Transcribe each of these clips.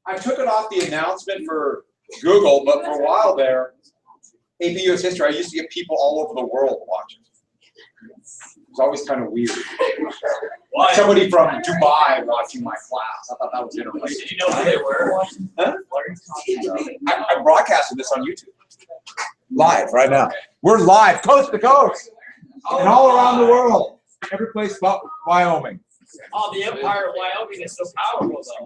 I took it off the announcement for Google, but for a while there, AP US History, I used to get people all over the world watching. It was always kind of weird. Somebody from Dubai watching my class. I thought that was interesting. Did you know who they were? Huh? I'm broadcasting this on YouTube. Live right now. We're live, coast to coast, and all around the world. Every place but Wyoming. Oh, the Empire of Wyoming is so powerful, though.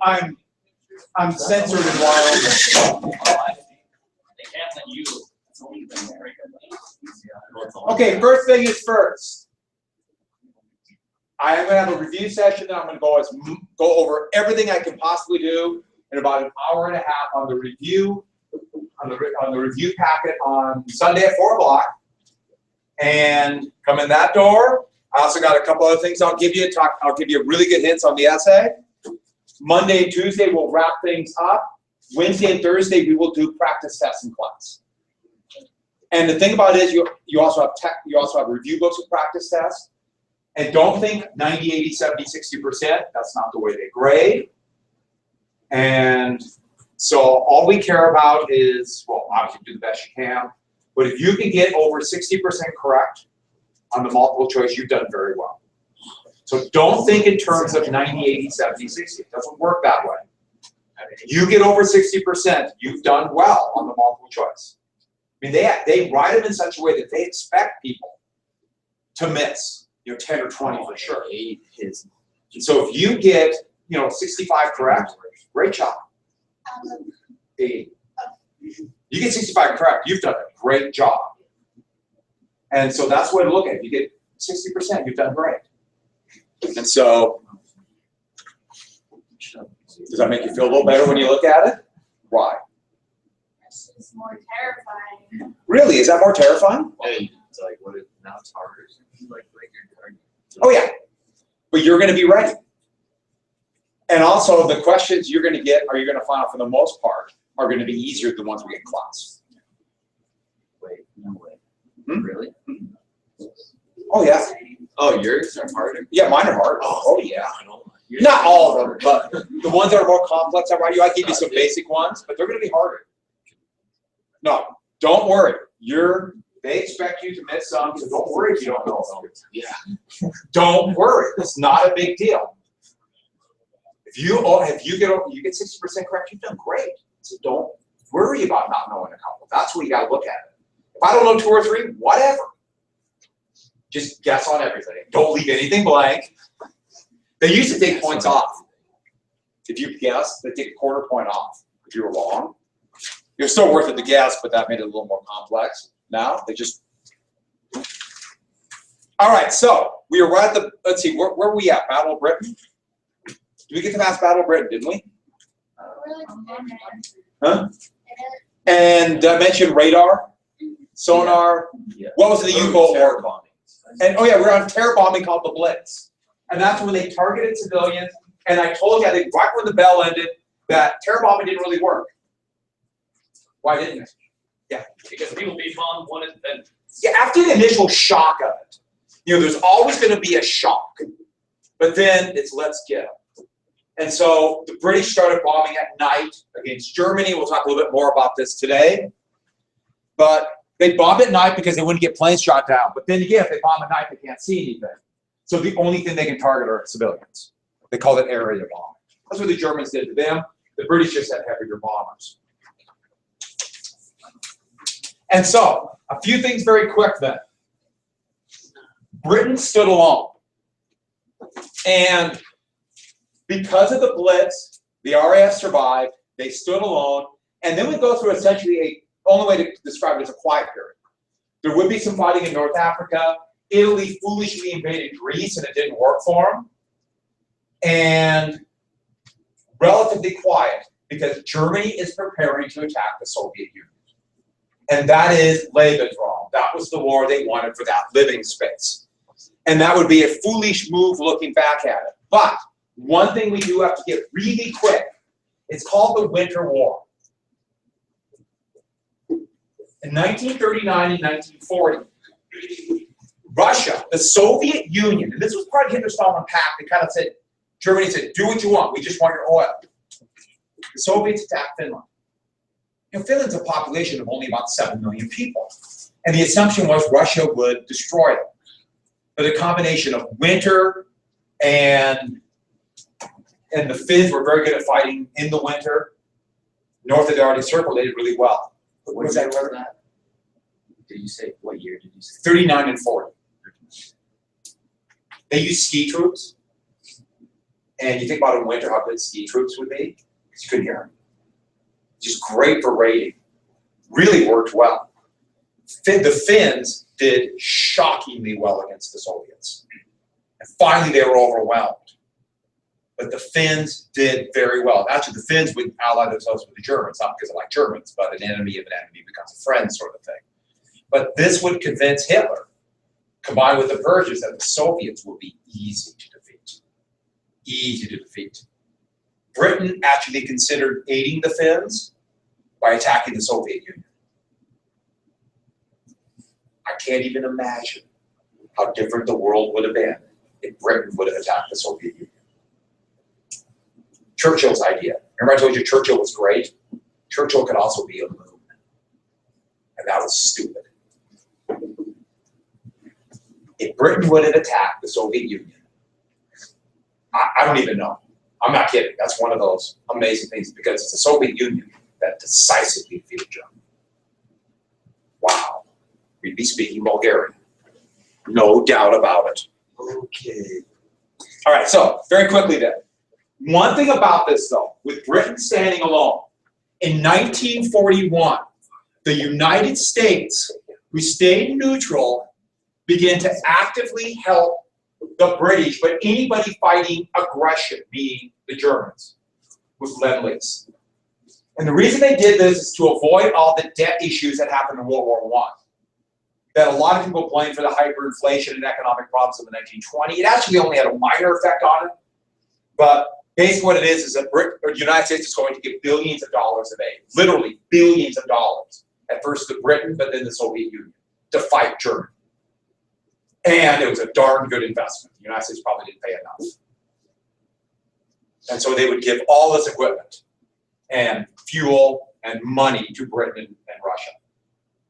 I'm censored in Wyoming. They can't let you. Okay, first thing is first. I am going to have a review session, and I'm going to go over everything I can possibly do in about an hour and a half on the review, on the review packet on Sunday at 4 o'clock. And come in that door. I also got a couple other things I'll give you. I'll give you really good hints on the essay. Monday and Tuesday we'll wrap things up. Wednesday and Thursday we will do practice tests in class. And the thing about it is you also have review books with practice tests. And don't think 90, 80, 70, 60%. That's not the way they grade. And so all we care about is, well, obviously do the best you can. But if you can get over 60% correct on the multiple choice, you've done very well. So don't think in terms of 90, 80, 70, 60. It doesn't work that way. If you get over 60%, you've done well on the multiple choice. I mean, they write them in such a way that they expect people to miss, 10 or 20 for sure. So if you get, 65 correct, great job. 80. You get 65 correct, you've done a great job. And so that's the way to look at it. You get 60%, you've done great. And so, does that make you feel a little better when you look at it? Why? It's just more terrifying. Really? Is that more terrifying? Hey, it's like, what if now it's harder? Like Oh yeah, but you're going to be ready. And also the questions you're going to get, or you're going to find out for the most part, are going to be easier than the ones we get in class. Wait, no way. Hmm? Really? Oh yeah. Oh, yours are harder? Yeah, mine are hard. Oh yeah. Not all of them, but the ones that are more complex, I give you some basic ones, but they're going to be harder. No, don't worry. They expect you to miss some, so don't worry if you don't know them. Yeah. Don't worry. It's not a big deal. If you get 60% correct, you've done great. So don't worry about not knowing a couple. That's what you got to look at it. If I don't know 2 or 3, whatever. Just guess on everything. Don't leave anything blank. They used to take points off. If you guess, they take a quarter point off if you were wrong. It was still worth it to guess, but that made it a little more complex. Now they just. All right, so we are right at the. Let's see, where were we at? Battle of Britain. Did we get to mass Battle of Britain? Didn't we? Huh? And I mentioned radar, sonar. Yeah. What was the U-boat war? bombing. And oh yeah, we're on terror bombing called the Blitz, and that's when they targeted civilians. And I told you, I think right when the bell ended, that terror bombing didn't really work. Why didn't it? Yeah, Because people be bombed one and then. yeah. After the initial shock of it, there's always going to be a shock, but then it's let's get them. And so the British started bombing at night against Germany. We'll talk a little bit more about this today. But they bombed at night because they wouldn't get planes shot down. But then again, if they bomb at night, they can't see anything. So the only thing they can target are civilians. They call it area bombing. That's what the Germans did to them. The British just had heavier bombers. And so, a few things very quick then. Britain stood alone. And because of the Blitz, the RAF survived, they stood alone, and then we go through essentially only way to describe it is a quiet period. There would be some fighting in North Africa. Italy foolishly invaded Greece, and it didn't work for them. And relatively quiet, because Germany is preparing to attack the Soviet Union. And that is Lebensraum. That was the war they wanted for that living space. And that would be a foolish move looking back at it. But one thing we do have to get really quick, it's called the Winter War. In 1939 and 1940, Russia, the Soviet Union, and this was part of Hitler-Stalin Pact, they kind of said, Germany said, do what you want, we just want your oil. the Soviets attacked Finland. You know, Finland's a population of only about 7 million people. And the assumption was Russia would destroy it. But a combination of winter and the Finns were very good at fighting in the winter. North of the Arctic Circle, they did really well. What Was year that was that? Did you say, what year did you say? 39 and 40. They used ski troops. And you think about in winter how good ski troops would be, because you couldn't hear them. Just great for raiding. Really worked well. The Finns did shockingly well against the Soviets. And finally they were overwhelmed. But the Finns did very well. Actually, the Finns would ally themselves with the Germans, not because they like Germans, but an enemy of an enemy becomes a friend sort of thing. But this would convince Hitler, combined with the Persians, that the Soviets would be easy to defeat. Easy to defeat. Britain actually considered aiding the Finns by attacking the Soviet Union. I can't even imagine how different the world would have been if Britain would have attacked the Soviet Union. Churchill's idea. Remember I told you Churchill was great? Churchill could also be a loon. And that was stupid. If Britain would have attacked the Soviet Union, I don't even know. I'm not kidding. That's one of those amazing things because it's the Soviet Union that decisively defeated Germany. Wow. We'd be speaking Bulgarian. No doubt about it. Okay. All right, so very quickly then. One thing about this though, with Britain standing alone, in 1941, the United States, who stayed neutral, began to actively help the British, but anybody fighting aggression, meaning the Germans, with Lend-Lease. And the reason they did this is to avoid all the debt issues that happened in World War I. That a lot of people blame for the hyperinflation and economic problems of the 1920s. It actually only had a minor effect on it, but basically what it is that the United States is going to give billions of dollars of aid, literally billions of dollars, at first to Britain, but then the Soviet Union, to fight Germany. And it was a darn good investment. The United States probably didn't pay enough. And so they would give all this equipment and fuel and money to Britain and Russia.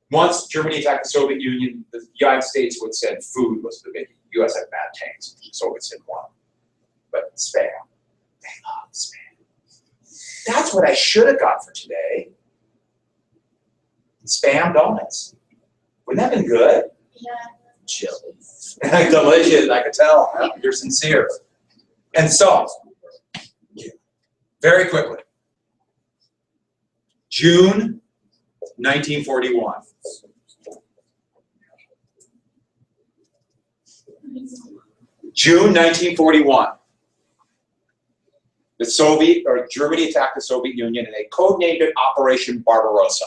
Once Germany attacked the Soviet Union, the United States would send food was the big. The US had bad tanks, the Soviets didn't want. But Spam. They love Spam. That's what I should have got for today. Spam donuts. Wouldn't that have been good? Yeah. Chills. Delicious, I could tell. You're sincere. And so, very quickly, June 1941. June 1941. Germany attacked the Soviet Union and they codenamed it Operation Barbarossa.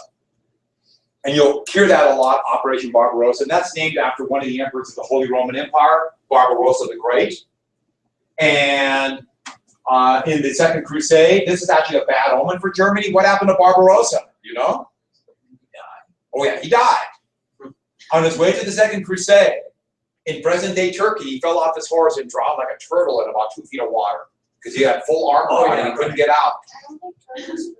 And you'll hear that a lot, Operation Barbarossa, and that's named after one of the emperors of the Holy Roman Empire, Barbarossa the Great. And in the Second Crusade, this is actually a bad omen for Germany. What happened to Barbarossa? You know? He died. Oh yeah, he died. On his way to the Second Crusade, in present-day Turkey, he fell off his horse and drowned like a turtle in about 2 feet of water because he had full armor on and he couldn't get out. I don't think turtles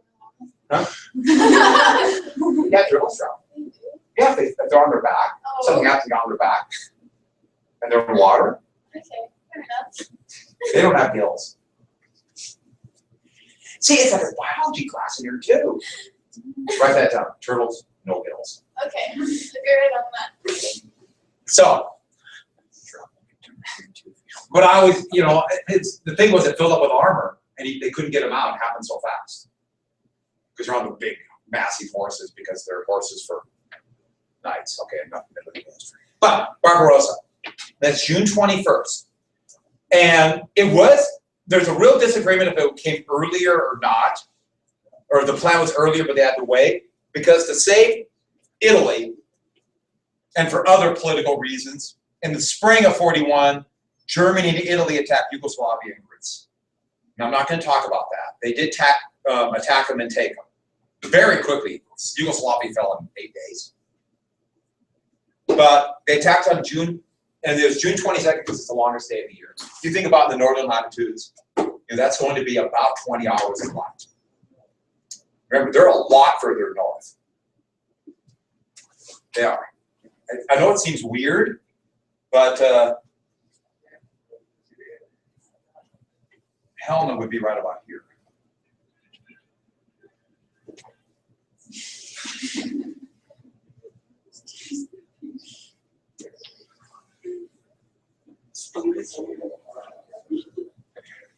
Huh? drown. Yeah, turtles drown. Yeah, they're on their back. Oh. Something happens on their back. And they're in water. Okay, fair enough. They don't have gills. See, it's like a biology class in here too. Write that down. Turtles, no gills. Okay, good on that. So, but I always, you know, the thing was it filled up with armor and they couldn't get them out. It happened so fast. Because they're on the big, massive horses because they're horses for knights. Okay, enough military history. But Barbarossa, that's June 21st. And there's a real disagreement if it came earlier or not, or the plan was earlier but they had to wait, because to save Italy, and for other political reasons, in the spring of 41, Germany and Italy attacked Yugoslavia and Greece. Now, I'm not going to talk about that. They did attack them and take them. Very quickly, Yugoslavia fell in 8 days. But they attacked on June, and it was June 22nd because it's the longest day of the year. If you think about the northern latitudes, you know, that's going to be about 20 hours of light. Remember, they're a lot further north. They are. I know it seems weird, but Helena would be right about here.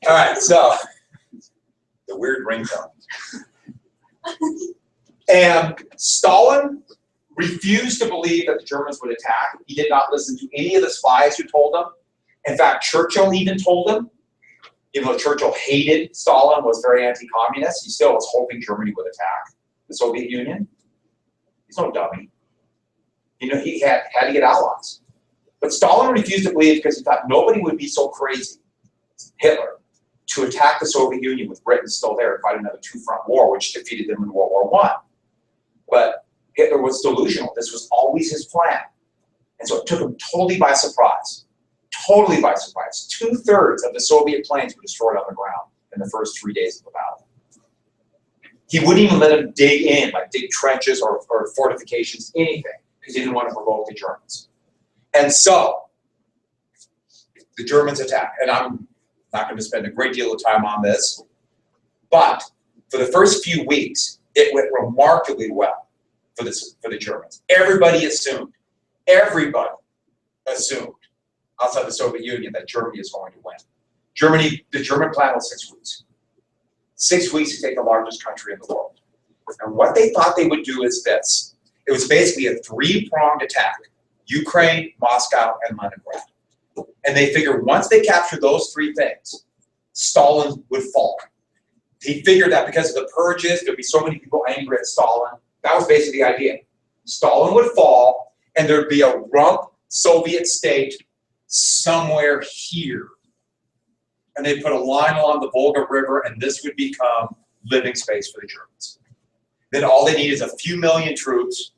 All right, so the weird ringtone. And Stalin refused to believe that the Germans would attack. He did not listen to any of the spies who told him. In fact, Churchill even told him, even though Churchill hated Stalin, was very anti-communist, he still was hoping Germany would attack the Soviet Union. He's no dummy. You know, he had to get allies. But Stalin refused to believe because he thought nobody would be so crazy, Hitler, to attack the Soviet Union with Britain still there and fight another two-front war, which defeated them in World War I. But Hitler was delusional. This was always his plan. And so it took him totally by surprise. Totally by surprise. 2/3 of the Soviet planes were destroyed on the ground in the first 3 days of the battle. He wouldn't even let them dig in, like dig trenches or fortifications, anything, because he didn't want to provoke the Germans. And so the Germans attack. And I'm not going to spend a great deal of time on this, but for the first few weeks, it went remarkably well for the Germans. Everybody assumed, outside the Soviet Union, that Germany is going to win. The German plan was 6 weeks. 6 weeks to take the largest country in the world. And what they thought they would do is this. It was basically a three-pronged attack: Ukraine, Moscow, and Leningrad. And they figured once they captured those three things, Stalin would fall. He figured that because of the purges, there'd be so many people angry at Stalin. That was basically the idea. Stalin would fall, and there'd be a rump Soviet state somewhere here. And they'd put a line along the Volga River, and this would become living space for the Germans. Then all they need is a few million troops,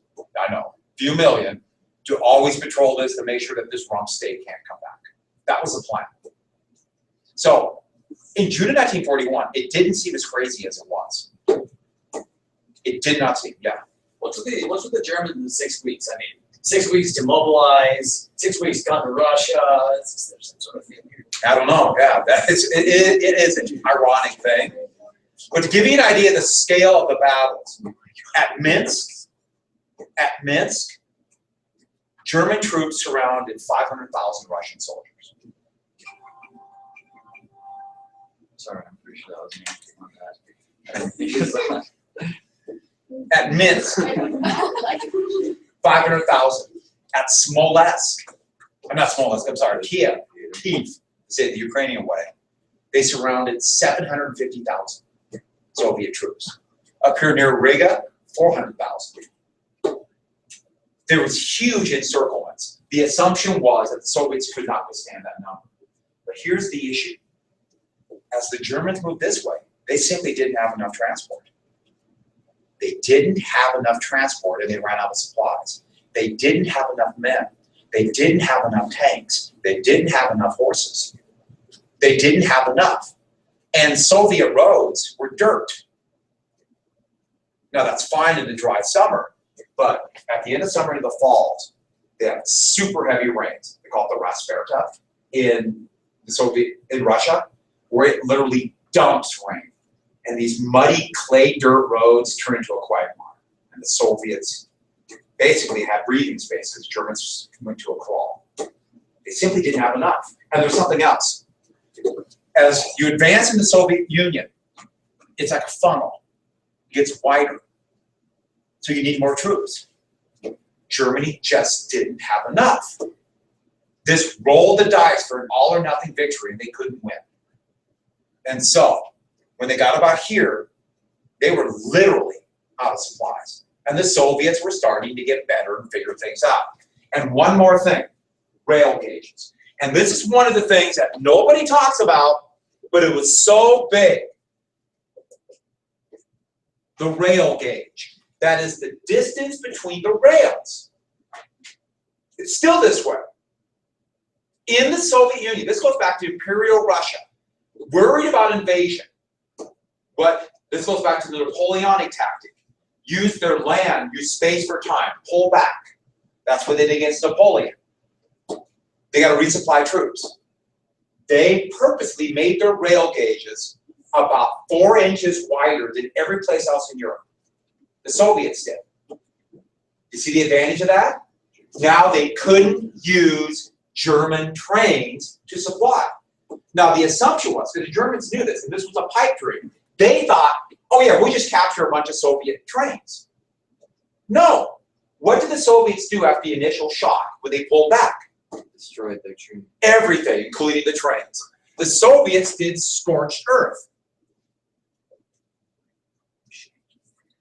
few million, to always patrol this to make sure that this rump state can't come back. That was the plan. So in June of 1941, it didn't seem as crazy as it was. It did not seem, yeah. What's with the Germans in the 6 weeks? I mean, 6 weeks to mobilize, 6 weeks gone to Russia. There's some sort of thing here. I don't know, yeah. It is an ironic thing. But to give you an idea of the scale of the battles, at Minsk, German troops surrounded 500,000 Russian soldiers. Sorry, I'm pretty sure that was me on that. At Minsk, 500,000. At Smolensk, Kiev, to say it the Ukrainian way, they surrounded 750,000 Soviet troops. Up here near Riga, 400,000. There was huge encirclements. The assumption was that the Soviets could not withstand that number. But here's the issue. As the Germans moved this way, they simply didn't have enough transport. They didn't have enough transport, and they ran out of supplies. They didn't have enough men. They didn't have enough tanks. They didn't have enough horses. They didn't have enough. And Soviet roads were dirt. Now that's fine in the dry summer, but at the end of summer and the falls, they have super heavy rains. They call it the Rasperta in Russia, where it literally dumps rain. And these muddy clay dirt roads turn into a quagmire. And the Soviets basically had breathing space as Germans went to a crawl. They simply didn't have enough. And there's something else. As you advance in the Soviet Union, it's like a funnel. It gets wider. So you need more troops. Germany just didn't have enough. This rolled the dice for an all or nothing victory, and they couldn't win. And so, when they got about here, they were literally out of supplies. And the Soviets were starting to get better and figure things out. And one more thing, rail gauges. And this is one of the things that nobody talks about, but it was so big. The rail gauge. That is the distance between the rails. It's still this way. In the Soviet Union, this goes back to Imperial Russia, worried about invasion. What This goes back to the Napoleonic tactic. Use their land, use space for time, pull back. That's what they did against Napoleon. They got to resupply troops. They purposely made their rail gauges about 4 inches wider than every place else in Europe. The Soviets did. You see the advantage of that? Now they couldn't use German trains to supply. Now the assumption was, because the Germans knew this, and this was a pipe dream, they thought, oh yeah, we just capture a bunch of Soviet trains. No. What did the Soviets do after the initial shock when they pulled back? Destroyed their tree. Everything, including the trains. The Soviets did scorched earth.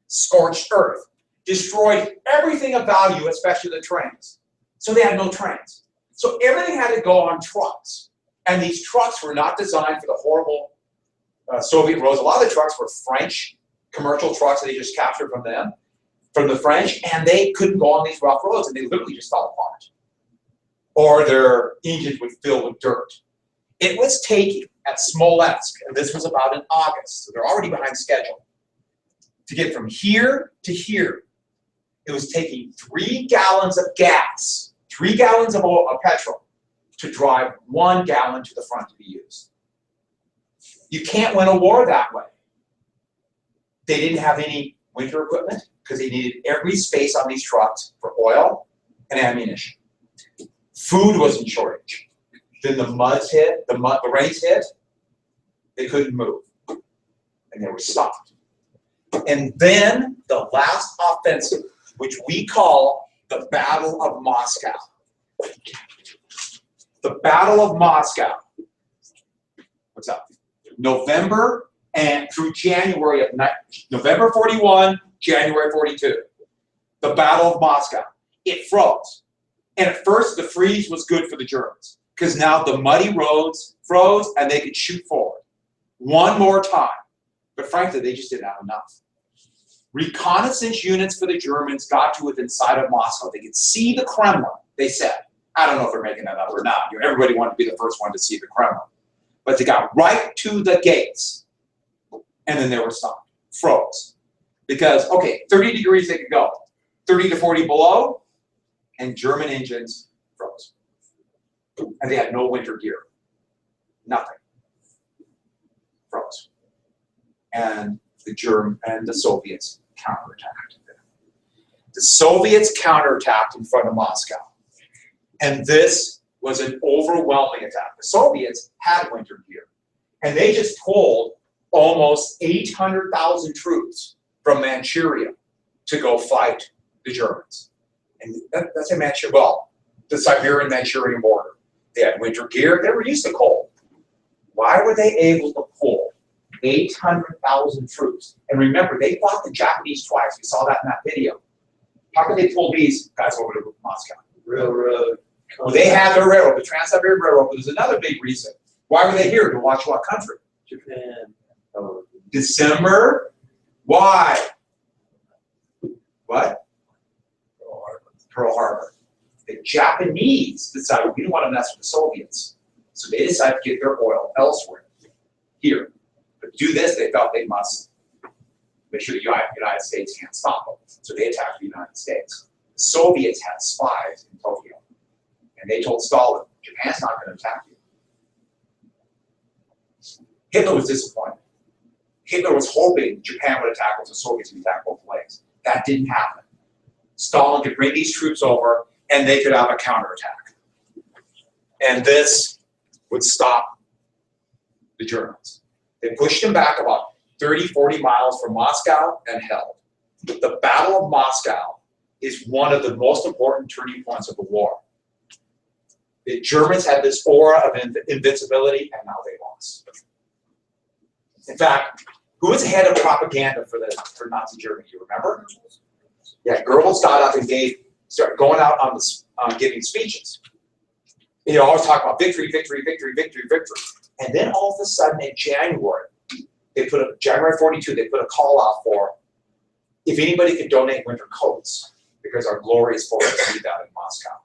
Scorched earth. Destroyed everything of value, especially the trains. So they had no trains. So everything had to go on trucks. And these trucks were not designed for the horrible Soviet roads. A lot of the trucks were French commercial trucks that they just captured from them, from the French, and they couldn't go on these rough roads, and they literally just fell apart. Or their engines would fill with dirt. It was taking at Smolensk, and this was about in August, so they're already behind schedule, to get from here to here. It was taking 3 gallons of gas, 3 gallons of petrol, to drive 1 gallon to the front to be used. You can't win a war that way. They didn't have any winter equipment because they needed every space on these trucks for oil and ammunition. Food was in shortage. Then the muds hit, the rains hit, they couldn't move. And they were stopped. And then the last offensive, which we call the Battle of Moscow. The Battle of Moscow. What's up? November and through January of November 41, January 42. The Battle of Moscow. It froze. And at first, the freeze was good for the Germans because now the muddy roads froze and they could shoot forward. One more time. But frankly, they just didn't have enough. Reconnaissance units for the Germans got to within sight of Moscow. They could see the Kremlin, they said. I don't know if they're making that up or not. Everybody wanted to be the first one to see the Kremlin. But they got right to the gates. And then they were stopped. Froze. Because, okay, 30 degrees they could go. 30 to 40 below, and German engines froze. And they had no winter gear. Nothing. Froze. And the Soviets counterattacked. The Soviets counterattacked in front of Moscow. And this was an overwhelming attack. The Soviets had winter gear. And they just pulled almost 800,000 troops from Manchuria to go fight the Germans. And that's in Manchuria, well, the Siberian-Manchurian border. They had winter gear. They were used to cold. Why were they able to pull 800,000 troops? And remember, they fought the Japanese twice. We saw that in that video. How could they pull these guys over to Moscow? Railroad. Well, they had their railroad, the Trans-Siberian Railroad, but there's another big reason. Why were they here? To watch what country? Japan. Oh. December. Why? What? Pearl Harbor. The Japanese decided we don't want to mess with the Soviets. So they decided to get their oil elsewhere. Here. But to do this, they felt they must make sure the United States can't stop them. So they attacked the United States. The Soviets had spies in Tokyo. And they told Stalin, Japan's not going to attack you. Hitler was disappointed. Hitler was hoping Japan would attack us, the Soviets would attack both ways. That didn't happen. Stalin could bring these troops over and they could have a counterattack. And this would stop the Germans. They pushed them back about 30, 40 miles from Moscow and held. The Battle of Moscow is one of the most important turning points of the war. The Germans had this aura of invincibility, and now they lost. In fact, who was the head of propaganda for Nazi Germany? You remember? Yeah, Goebbels got up and started going out on giving speeches. You know, always talk about victory, victory, victory, victory, victory. And then all of a sudden in January, January 42, they put a call out for if anybody could donate winter coats, because our glorious forces need that in Moscow.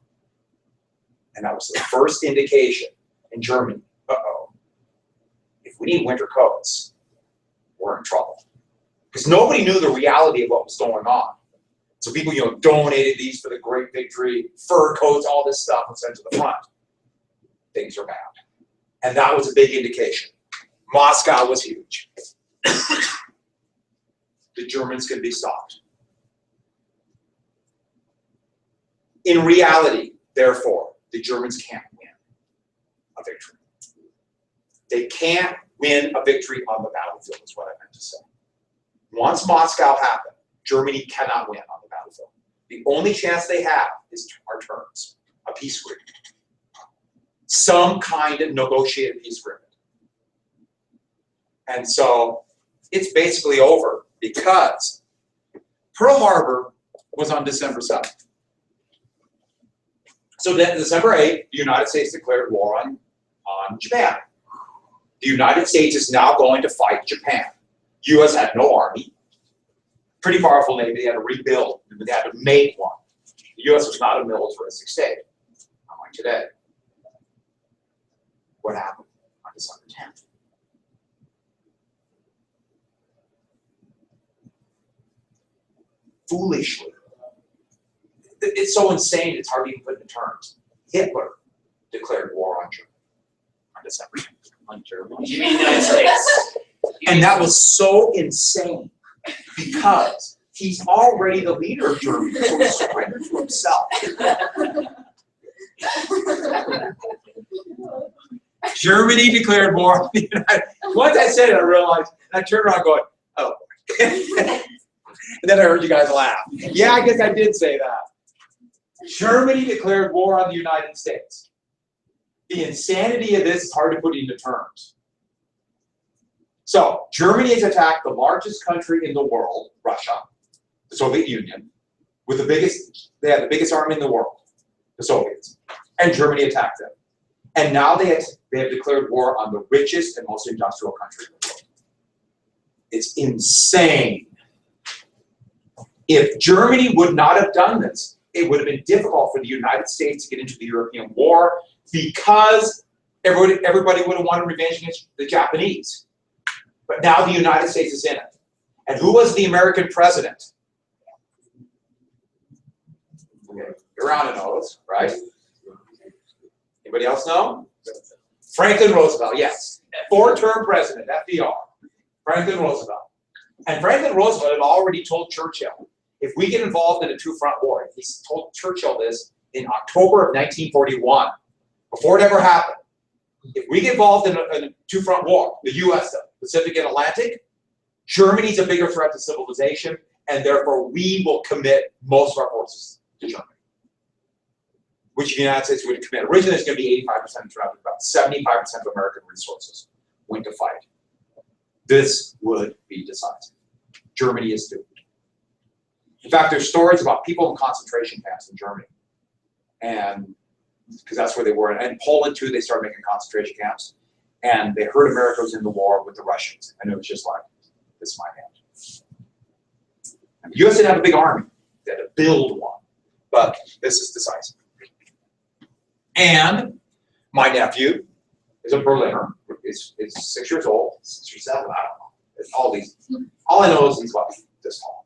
And that was the first indication in Germany, uh-oh, if we need winter coats, we're in trouble. Because nobody knew the reality of what was going on. So people, donated these for the great victory, fur coats, all this stuff was sent to the front. Things are bad. And that was a big indication. Moscow was huge. The Germans can be stopped. In reality, therefore, the Germans can't win a victory. They can't win a victory on the battlefield, is what I meant to say. Once Moscow happened, Germany cannot win on the battlefield. The only chance they have is our terms, a peace agreement. Some kind of negotiated peace agreement. And so it's basically over because Pearl Harbor was on December 7th. So then December 8th, the United States declared war on Japan. The United States is now going to fight Japan. U.S. had no army. Pretty powerful Navy. They had to rebuild. They had to make one. The U.S. was not a militaristic state, not like today. What happened on December 10th? Foolishly. It's so insane, it's hard to even put into terms. Hitler declared war on Germany on December 10th. On Germany. You mean the United States? And that was so insane because he's already the leader of Germany, so he surrendered to himself. Germany declared war on the United States. Once I said it, I realized, and I turned around going, oh. And then I heard you guys laugh. Yeah, I guess I did say that. Germany declared war on the United States. The insanity of this is hard to put into terms. So, Germany has attacked the largest country in the world, Russia, the Soviet Union, with they have the biggest army in the world, the Soviets, and Germany attacked them. And now they have declared war on the richest and most industrial country in the world. It's insane. If Germany would not have done this, it would have been difficult for the United States to get into the European war because everybody would have wanted revenge against the Japanese. But now the United States is in it. And who was the American president? Okay, Iran knows, right? Anybody else know? Franklin Roosevelt, yes. Four-term president, FDR. Franklin Roosevelt. And Franklin Roosevelt had already told Churchill, if we get involved in a two-front war, he told Churchill this in October of 1941, before it ever happened. If we get involved in a two-front war, the U.S., the Pacific and Atlantic, Germany's a bigger threat to civilization, and therefore we will commit most of our forces to Germany, which the United States would commit. Originally, it's going to be 85% of traffic, about 75% of American resources went to fight. This would be decisive. Germany is doomed. In fact, there's stories about people in concentration camps in Germany, and because that's where they were. And Poland too, they started making concentration camps, and they heard America was in the war with the Russians, and it was just like, this is my hand. And the U.S. didn't have a big army; they had to build one, but this is decisive. And my nephew is a Berliner. Is 6 years old, 6 or 7, I don't know. It's all I know is he's about this tall.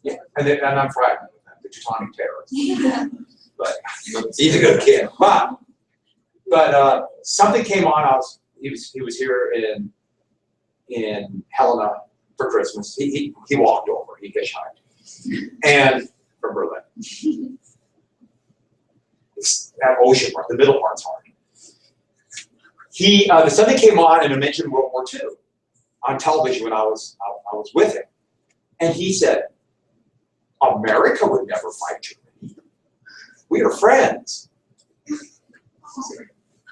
Yeah, and I'm fragmented with him, the Teutonic terrorist. But he's a good kid. But something came on. He was here in Helena for Christmas. He walked over. He hitchhiked, and from Berlin. It's that ocean part. The middle part's hard. Something came on and it mentioned World War II on television when I was with him, and he said, "America would never fight Germany. We are friends."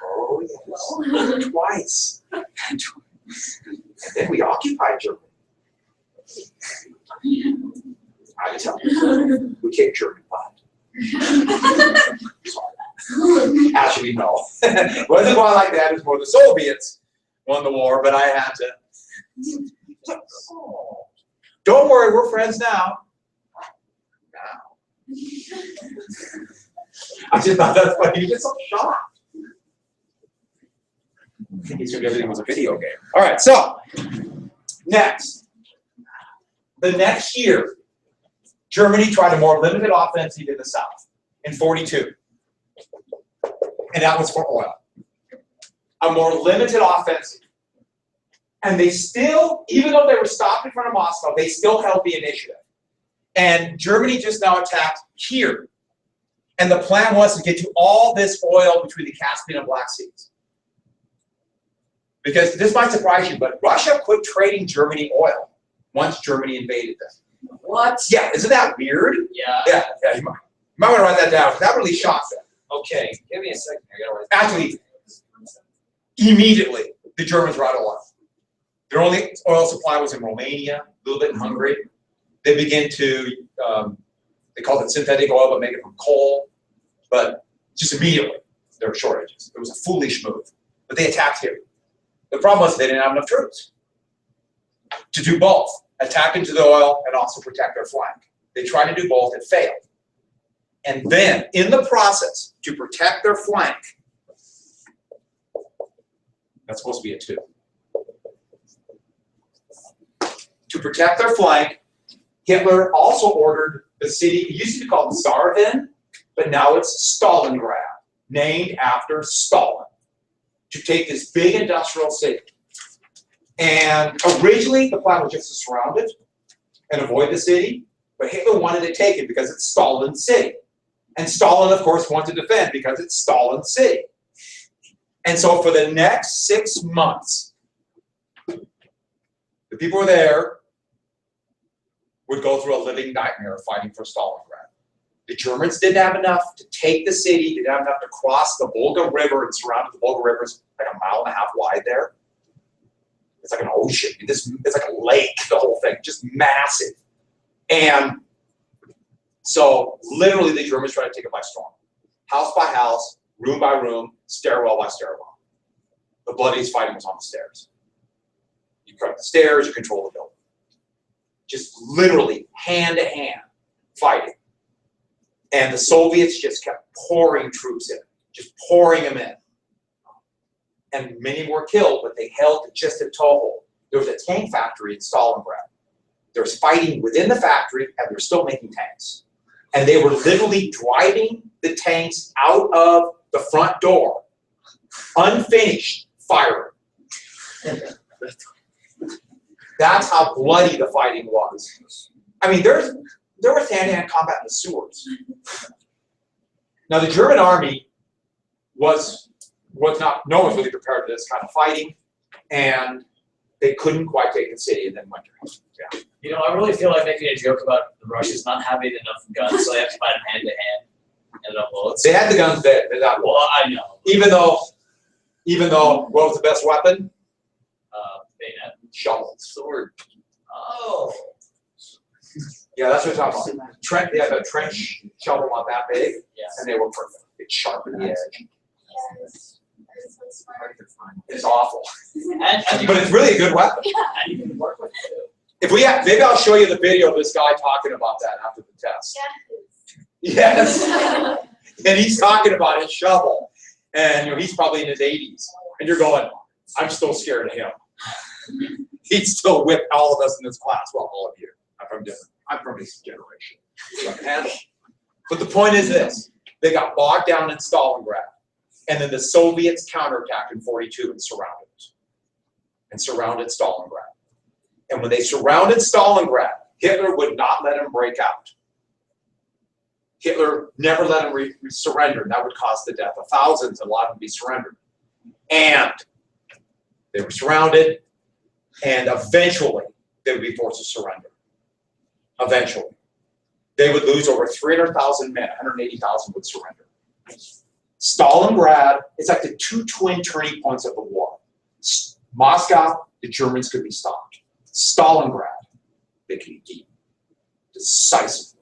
Oh yes, twice. And then we occupied Germany. I tell you, we kicked German butt. Sorry. Actually, no. Wasn't quite like that. It was more the Soviets won the war, but I had to. Oh, don't worry, we're friends now. Now. I just thought that's funny. You're just so shocked. I think he's gonna do everything was a video game. All right, so Next, the next year, Germany tried a more limited offensive in the south in 42. And that was for oil. A more limited offensive. And they still, even though they were stopped in front of Moscow, they still held the initiative. And Germany just now attacked here. And the plan was to get to all this oil between the Caspian and Black Seas. Because this might surprise you, but Russia quit trading Germany oil once Germany invaded them. What? Yeah, isn't that weird? Yeah. Yeah, you might want to write that down, because that really shocked them. Okay, give me a second. I gotta write Actually, immediately, the Germans were out of oil. Their only oil supply was in Romania, a little bit in Hungary. They began to, they called it synthetic oil, but make it from coal. But just immediately, there were shortages. It was a foolish move. But they attacked here. The problem was they didn't have enough troops to do both, attack into the oil and also protect their flank. They tried to do both, it failed. And then, in the process, to protect their flank, that's supposed to be a 2. To protect their flank, Hitler also ordered the city, it used to be called Tsarvin, but now it's Stalingrad, named after Stalin, to take this big industrial city. And originally, the plan was just to surround it and avoid the city, but Hitler wanted to take it because it's Stalin's city. And Stalin, of course, wanted to defend because it's Stalin's city. And so for the next 6 months, the people were there would go through a living nightmare fighting for Stalingrad. The Germans didn't have enough to take the city, didn't have enough to cross the Volga River and surround the Volga River is like 1.5 miles wide there. It's like an ocean. It's like a lake, the whole thing, just massive. And so literally the Germans tried to take it by storm. House by house, room by room, stairwell by stairwell. The bloodiest fighting was on the stairs. You cut the stairs, you control the building. Just literally hand-to-hand fighting. And the Soviets just kept pouring troops in, just pouring them in. And many were killed, but they held just a toehold. There was a tank factory in Stalingrad. There was fighting within the factory, and they were still making tanks. And they were literally driving the tanks out of the front door, unfinished, firing. That's how bloody the fighting was. I mean, there was hand-to-hand combat in the sewers. Now, the German army was not, no one was really prepared for this kind of fighting, and they couldn't quite take the city in that winter. Yeah. You know, I really feel like making a joke about the Russians not having enough guns, so they have to fight them hand to hand and enough bullets. They had the guns there. They got Well, I know. even though, what was the best weapon? Bayonet. Shovels. Sword. Oh. Yeah, that's what I'm talking about. They had a trench shovel not that big, Yes. and they were perfect. It sharpened the edge. Yes. That is so smart. It's awful, And you but it's really a good weapon. and you can work with it too. If we have, maybe I'll show you the video of this guy talking about that after the test. Yes. Yes. And he's talking about his shovel, and he's probably in his 80s, and you're going, I'm still scared of him. He'd still whip all of us in this class. Well, all of you. I'm from this generation. So I can handle it. But the point is this: they got bogged down in Stalingrad, and then the Soviets counterattacked in 42 and surrounded Stalingrad. And when they surrounded Stalingrad, Hitler would not let him break out. Hitler never let him surrender. That would cause the death of thousands, and a lot of them be surrendered. And they were surrounded, and eventually they would be forced to surrender. Eventually. They would lose over 300,000 men, 180,000 would surrender. Stalingrad is like the two twin turning points of the war. Moscow, the Germans could be stopped. Stalingrad, they could be beaten decisively.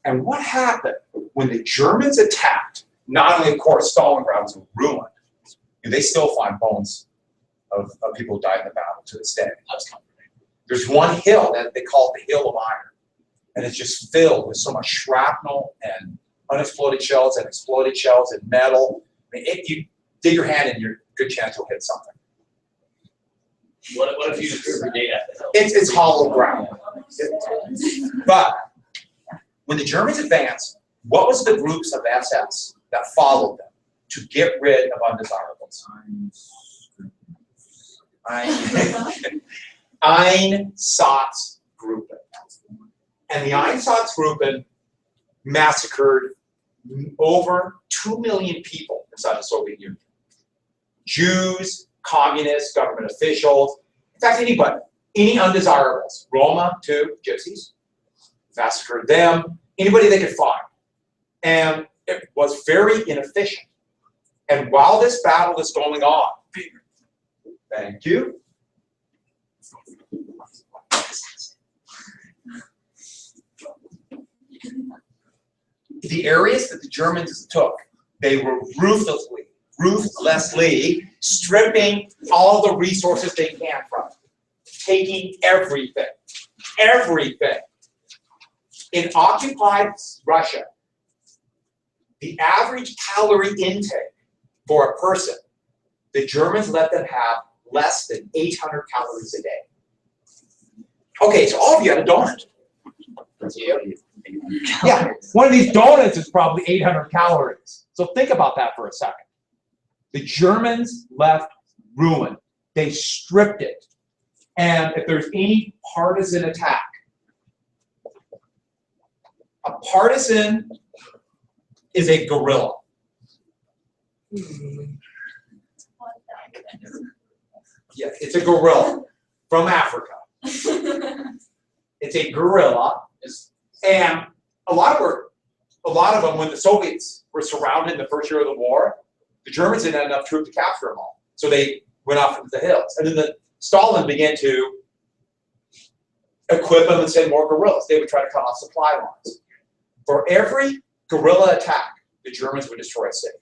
And what happened when the Germans attacked? Not only, of course, Stalingrad was ruined, and they still find bones of people who died in the battle to this day. That's comforting. There's one hill that they call the Hill of Iron, and it's just filled with so much shrapnel and unexploded shells and exploded shells and metal. I mean, if you dig your hand in, you're a good chance you'll hit something. What if you just threw your data at the hill? It's hollow ground. But when the Germans advanced, what was the groups of SS that followed them to get rid of undesirables? Einsatzgruppen. And the Einsatzgruppen massacred over 2 million people inside the Soviet Union. Jews, communists, government officials, in fact, anybody, any undesirables. Roma, too, gypsies, massacred them, anybody they could find. And it was very inefficient. And while this battle is going on, thank you. The areas that the Germans took, they were ruthlessly stripping all the resources they can from it, taking everything. In occupied Russia, the average calorie intake for a person, the Germans let them have less than 800 calories a day. Okay, so all of you had a donut. Yeah, one of these donuts is probably 800 calories. So think about that for a second. The Germans left ruin. They stripped it. And if there's any partisan attack, a partisan is a guerrilla. Yeah, it's a gorilla from Africa. It's a guerrilla, and a lot of them, when the Soviets were surrounded in the first year of the war, the Germans didn't have enough troops to capture them all, so they went off into the hills. And then Stalin began to equip them and send more guerrillas. They would try to cut off supply lines. For every guerrilla attack, the Germans would destroy a city,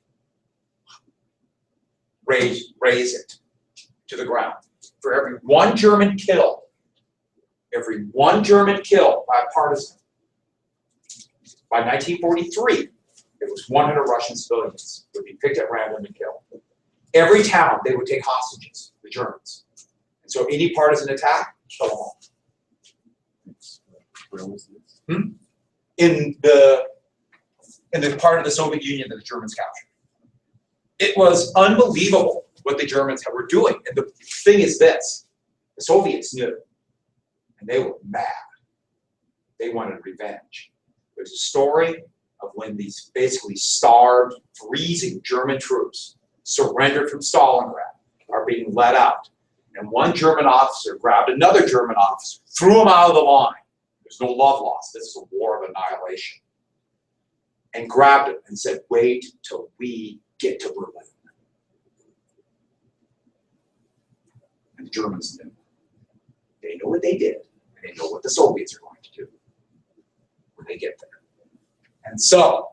raze it to the ground. For every one German killed by a partisan, by 1943, it was 100 Russian civilians would be picked at random and killed. Every town, they would take hostages, the Germans. And so any partisan attack, kill them all. In the part of the Soviet Union that the Germans captured. It was unbelievable what the Germans were doing. And the thing is this, the Soviets knew, and they were mad. They wanted revenge. There's a story of when these basically starved, freezing German troops surrendered from Stalingrad, are being let out. And one German officer grabbed another German officer, threw him out of the line. There's no love lost. This is a war of annihilation. And grabbed him and said, wait till we get to Berlin. And the Germans knew. They know what they did. And they know what the Soviets are going to do when they get there. And so,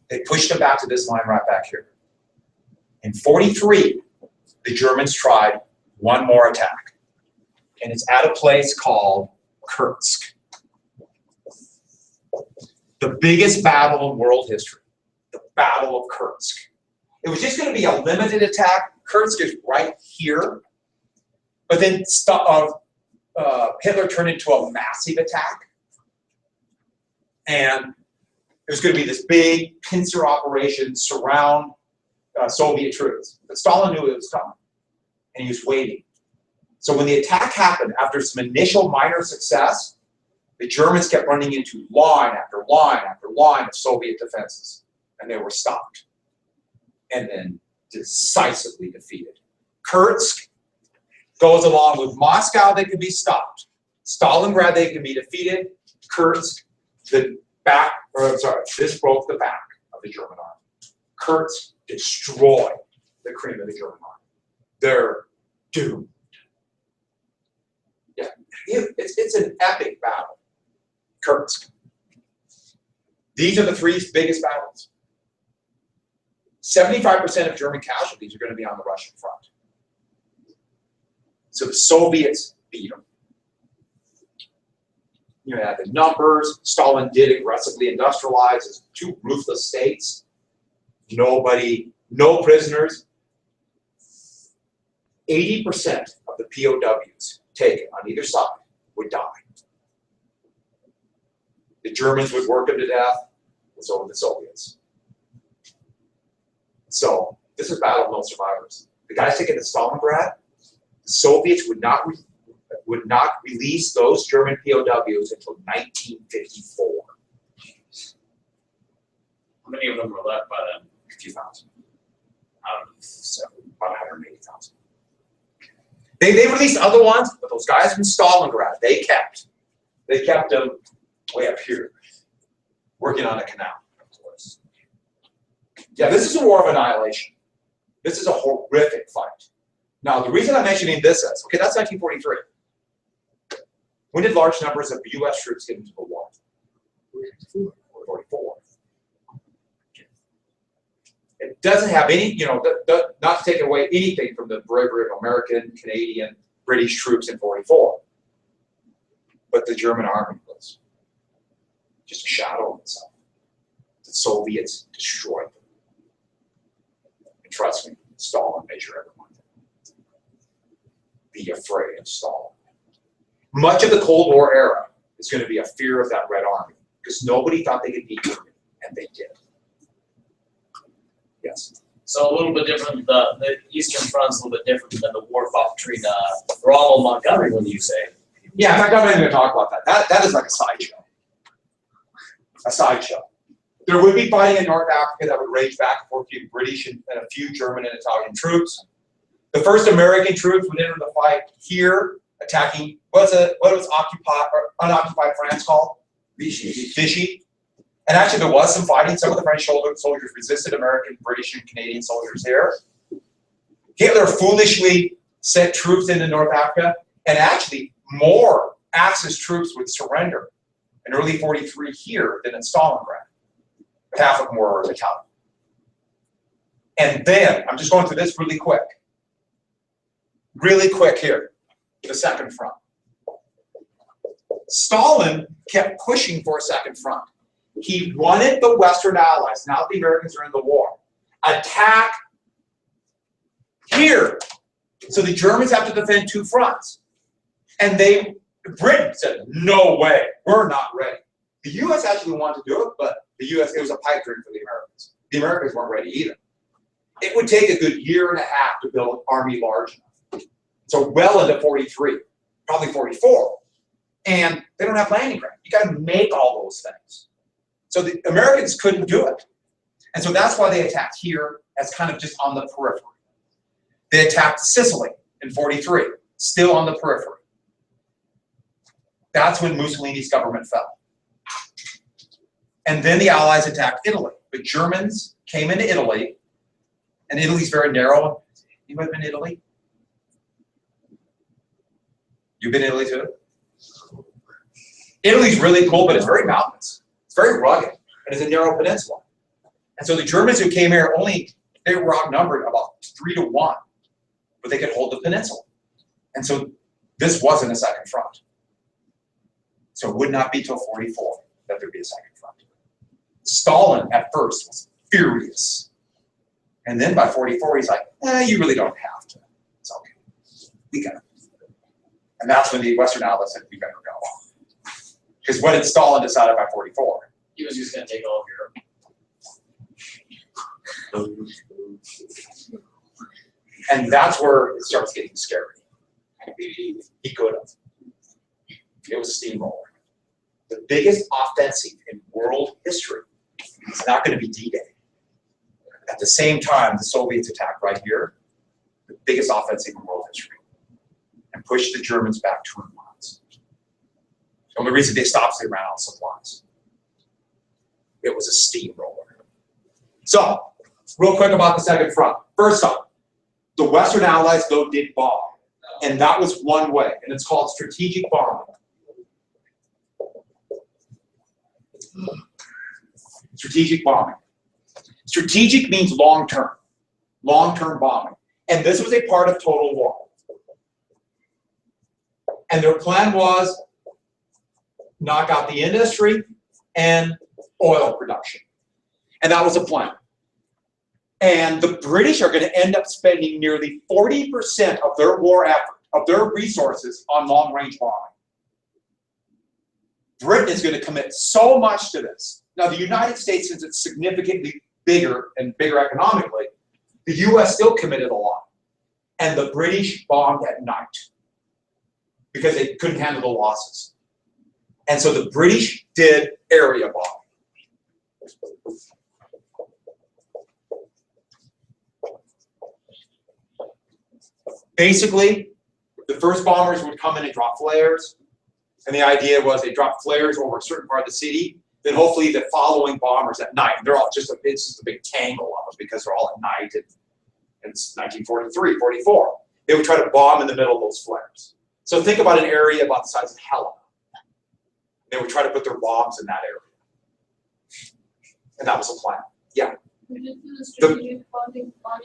they pushed them back to this line right back here. In 43, the Germans tried one more attack. And it's at a place called Kursk. The biggest battle in world history, the Battle of Kursk. It was just going to be a limited attack. Kursk is right here. But then Hitler turned into a massive attack. And it was going to be this big pincer operation, surround Soviet troops. But Stalin knew it was coming, and he was waiting. So when the attack happened, after some initial minor success, the Germans kept running into line after line after line of Soviet defenses, and they were stopped, and then decisively defeated. Kursk goes along with Moscow, they could be stopped. Stalingrad, they could be defeated. Kursk, this broke the back of the German army. Kursk destroyed the cream of the German army. They're doomed. Yeah, it's an epic battle. Kursk. These are the three biggest battles. 75% of German casualties are going to be on the Russian front. So the Soviets beat them. You had the numbers. Stalin did aggressively industrialize as two ruthless states. No prisoners. 80% of of the POWs taken on either side would die. The Germans would work them to death, and so would the Soviets. So this is battle of no survivors. The guys taking the Stalingrad, the Soviets would not release those German POWs until 1954. How many of them were left by then? A few thousand, Out of seven. about 180,000. They released other ones, but those guys from Stalingrad, they kept them way up here, working on a canal, of course. Yeah, this is a war of annihilation. This is a horrific fight. Now, the reason I'm mentioning this is, okay, that's 1943. When did large numbers of U.S. troops get into the war? 44. It doesn't have any, not to take away anything from the bravery of American, Canadian, British troops in 44. But the German army was just a shadow of itself. The Soviets destroyed them. And trust me, Stalin made sure everyone did. Be afraid of Stalin. Much of the Cold War era is going to be a fear of that Red Army because nobody thought they could beat Germany, and they did. Yes. So a little bit different, the Eastern Front's a little bit different than the war fought between Rommel and Montgomery, when you say. Yeah, in fact, I'm not even going to talk about that. That is like a sideshow. A sideshow. There would be fighting in North Africa that would rage back and forth between British and a few German and Italian troops. The first American troops would enter the fight here, attacking what was occupied or unoccupied France called? Vichy. Vichy. And actually, there was some fighting. Some of the French soldiers resisted American, British, and Canadian soldiers here. Hitler foolishly sent troops into North Africa, and actually, more Axis troops would surrender in early 43 here than in Stalingrad. Half of them were Italian. And then, I'm just going through this really quick. Really quick here, the second front. Stalin kept pushing for a second front. He wanted the Western Allies, now that the Americans are in the war, attack here. So the Germans have to defend two fronts. And Britain said, no way, we're not ready. The US actually wanted to do it, but it was a pipe dream for the Americans. The Americans weren't ready either. It would take a good year and a half to build an army large enough. So well into 43, probably 44. And they don't have landing ground. You got to make all those things. So the Americans couldn't do it. And so that's why they attacked here as kind of just on the periphery. They attacked Sicily in 43, still on the periphery. That's when Mussolini's government fell. And then the Allies attacked Italy. The Germans came into Italy, and Italy's very narrow. You ever been to Italy? You've been to Italy too? Italy's really cool, but it's very mountainous. It's very rugged, and it's a narrow peninsula. And so the Germans who came here they were outnumbered about 3-1, but they could hold the peninsula. And so this wasn't a second front. So it would not be till 44 that there'd be a second front. Stalin at first was furious. And then by 44, he's like, you really don't have to. It's okay. We got it. And that's when the Western Allies said, we better go. Because what did Stalin decide by 44? He was just going to take all of Europe. And that's where it starts getting scary. He could have. It was a steamroller. The biggest offensive in world history is not going to be D-Day. At the same time, the Soviets attacked right here, the biggest offensive in world history, and pushed the Germans back 200 miles. The only reason they stopped is they ran out of supplies. It was a steamroller. So, real quick about the second front. First off, the Western Allies, though, did bomb. And that was one way, and it's called strategic bombing. Strategic bombing. Strategic means long-term bombing. And this was a part of total war. And their plan was knock out the industry and oil production. And that was a plan. And the British are going to end up spending nearly 40% of their war effort, of their resources on long-range bombing. Britain is going to commit so much to this. Now, the United States, since it's significantly bigger and bigger economically, the US still committed a lot. And the British bombed at night because they couldn't handle the losses. And so the British did area bombing. Basically, the first bombers would come in and drop flares. And the idea was they drop flares over a certain part of the city. Then hopefully the following bombers at night, they're all just it's just a big tangle of them because they're all at night. And it's 1943, 44. They would try to bomb in the middle of those flares. So think about an area about the size of Helena. They would try to put their bombs in that area. And that was the plan. Yeah.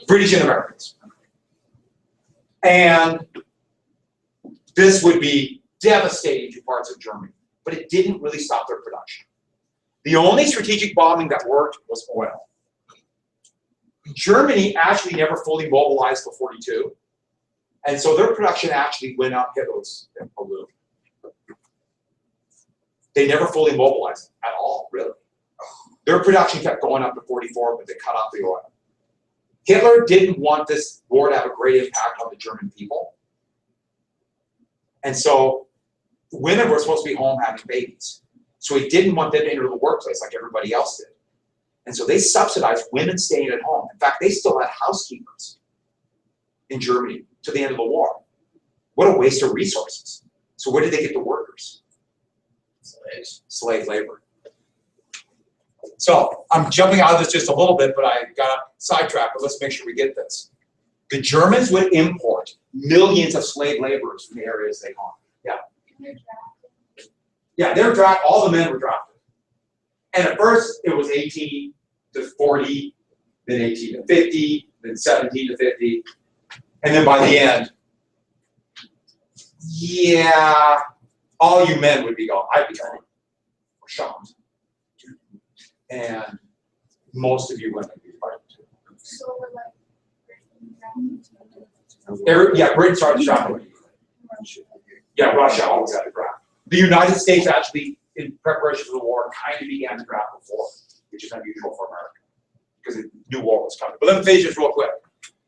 British and Americans. And this would be devastating to parts of Germany, but it didn't really stop their production. The only strategic bombing that worked was oil. Germany actually never fully mobilized till 42, and so their production actually went up. Hitler was a balloon. They never fully mobilized at all, really. Their production kept going up to 44, but they cut off the oil. Hitler didn't want this war to have a great impact on the German people. And so women were supposed to be home having babies. So he didn't want them to enter the workplace like everybody else did. And so they subsidized women staying at home. In fact, they still had housekeepers in Germany to the end of the war. What a waste of resources. So where did they get the workers? Slaves. Slave labor. So I'm jumping out of this just a little bit, but I got sidetracked, but let's make sure we get this. The Germans would import millions of slave laborers from the areas they conquered. Yeah. Yeah, they were drafted, all the men were drafted. And at first it was 18 to 40, then 18 to 50, then 17 to 50. And then by the end, yeah, all you men would be gone. I'd be gone. Or shocked. And most of you women would be fighting too. So we're like. Yeah, Britain started shopping. Yeah, Russia always had to draft. The United States actually, in preparation for the war, kind of began to draft before, which is unusual for America, because the new war was coming. But let me finish this real quick.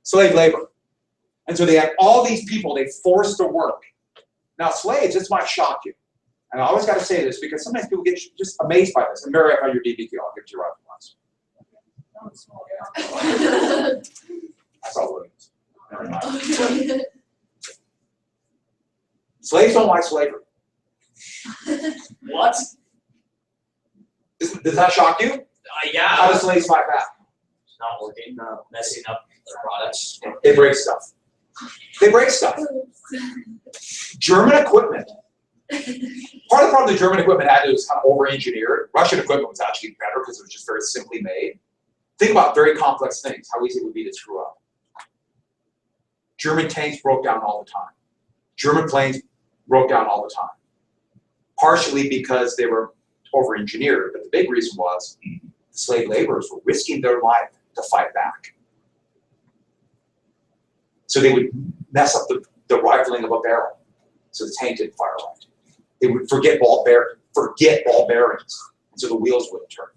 Slave labor. And so they had all these people they forced to work. Now, slaves, this might shock you. And I always got to say this because sometimes people get just amazed by this. And Mary, if on your DBQ, I'll give it to you right once. I saw Williams. Never mind. Slaves don't like slavery. What? Does that shock you? Yeah. How do slaves fight back? Not working, messing up their products. They break stuff. They break stuff. German equipment. Part of the problem the German equipment had was kind of over-engineered. Russian equipment was actually better because it was just very simply made. Think about very complex things, how easy it would be to screw up. German tanks broke down all the time. German planes broke down all the time. Partially because they were over-engineered, but the big reason was the slave laborers were risking their life to fight back. So they would mess up the rifling of a barrel, so the tank didn't fire right. They would forget ball bearings, and so the wheels wouldn't turn.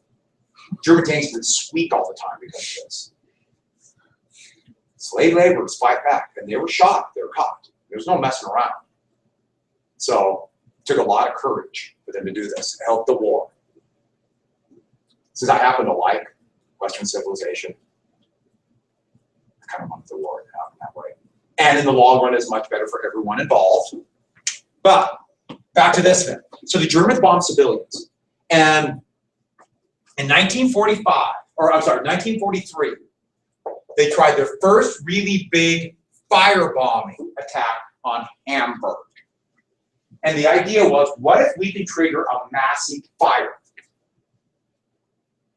German tanks would squeak all the time because of this. Slave laborers fight back, and they were shot, they were caught. There was no messing around. So it took a lot of courage for them to do this, to help the war. Since I happen to like Western civilization, I kind of want the war to happen that way. And in the long run, it's much better for everyone involved. But back to this then. So the Germans bombed civilians. And in 1943, they tried their first really big firebombing attack on Hamburg. And the idea was, what if we can trigger a massive fire?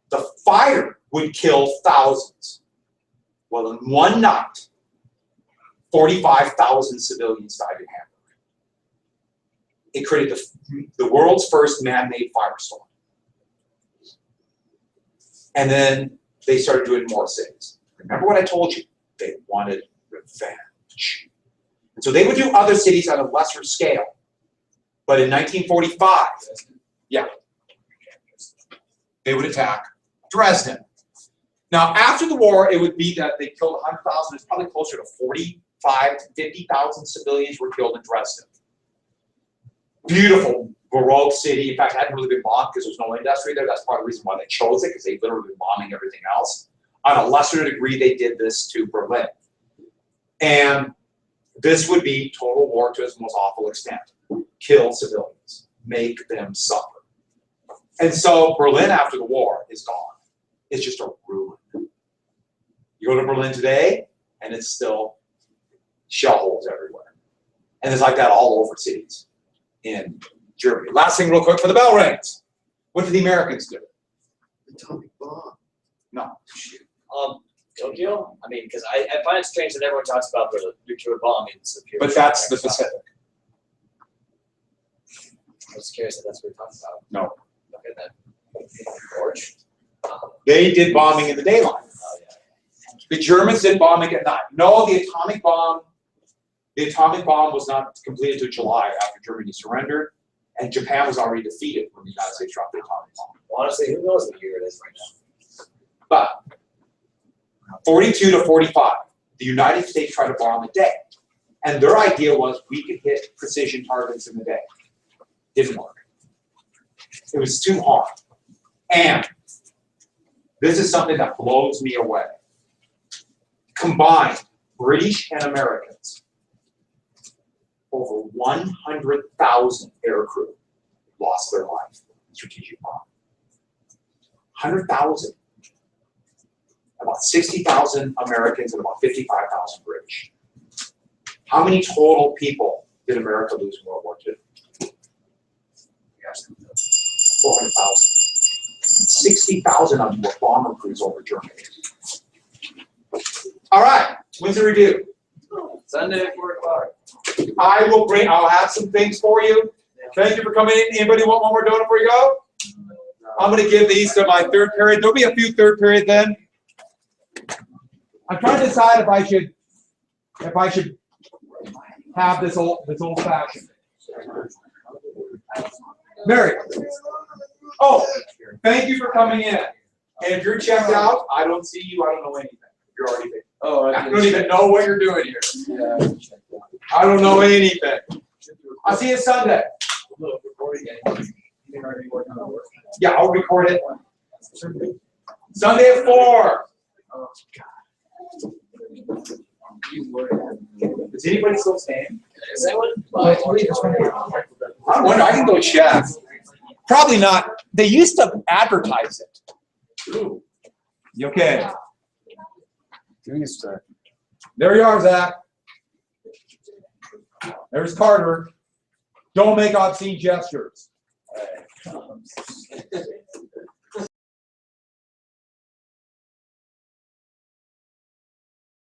The fire would kill thousands. Well, in one night, 45,000 civilians died in Hamburg. It created the world's first man-made firestorm. And then they started doing more cities. Remember what I told you? They wanted revenge. So they would do other cities on a lesser scale. But in 1945, they would attack Dresden. Now, after the war, it would be that they killed 100,000. It's probably closer to 45 to 50,000 civilians were killed in Dresden. Beautiful, Baroque city. In fact, it hadn't really been bombed because there was no industry there. That's part of the reason why they chose it, because they've literally been bombing everything else. On a lesser degree, they did this to Berlin. And this would be total war to its most awful extent. Kill civilians, make them suffer. And so Berlin after the war is gone. It's just a ruin. You go to Berlin today, and it's still shell holes everywhere. And it's like that all over cities in Germany. Last thing real quick for the bell rings. What did the Americans do? Atomic bomb. No. Tokyo? I mean, because I find it strange that everyone talks about the nuclear bombings of But that's the Pacific. I was curious if that's what we're talking about. No. Okay, then. George? They did bombing in the daylight. Oh, yeah. The Germans did bombing at night. No, the atomic bomb was not completed until July after Germany surrendered, and Japan was already defeated when the United States dropped the atomic bomb. Honestly, who knows what year it is right now? But 42 to 45, the United States tried to bomb a day. And their idea was we could hit precision targets in the day. Didn't work. It was too hard. And this is something that blows me away. Combined, British and Americans, over 100,000 aircrew lost their life in strategic bombing. 100,000. About 60,000 Americans and about 55,000 British. How many total people did America lose in World War II? 400,000. 60,000 of them were bomber crews over Germany. All right, when's the review? Sunday at 4 o'clock. I'll have some things for you. Thank you for coming in. Anybody want one more donut before you go? I'm gonna give these to my third period. There'll be a few third period then. I'm trying to decide if I should have this old fashioned. Mary. Oh, thank you for coming in. And if you're checked out, I don't see you. I don't know anything. You're already there. Oh, I don't even know what you're doing here. Yeah. I don't know anything. I'll see you Sunday. Yeah, I'll record it. Sunday at 4. Is anybody still staying? Is that one? I wonder, I can go check. Probably not. They used to advertise it. You okay? There you are, Zach. There's Carter. Don't make obscene gestures.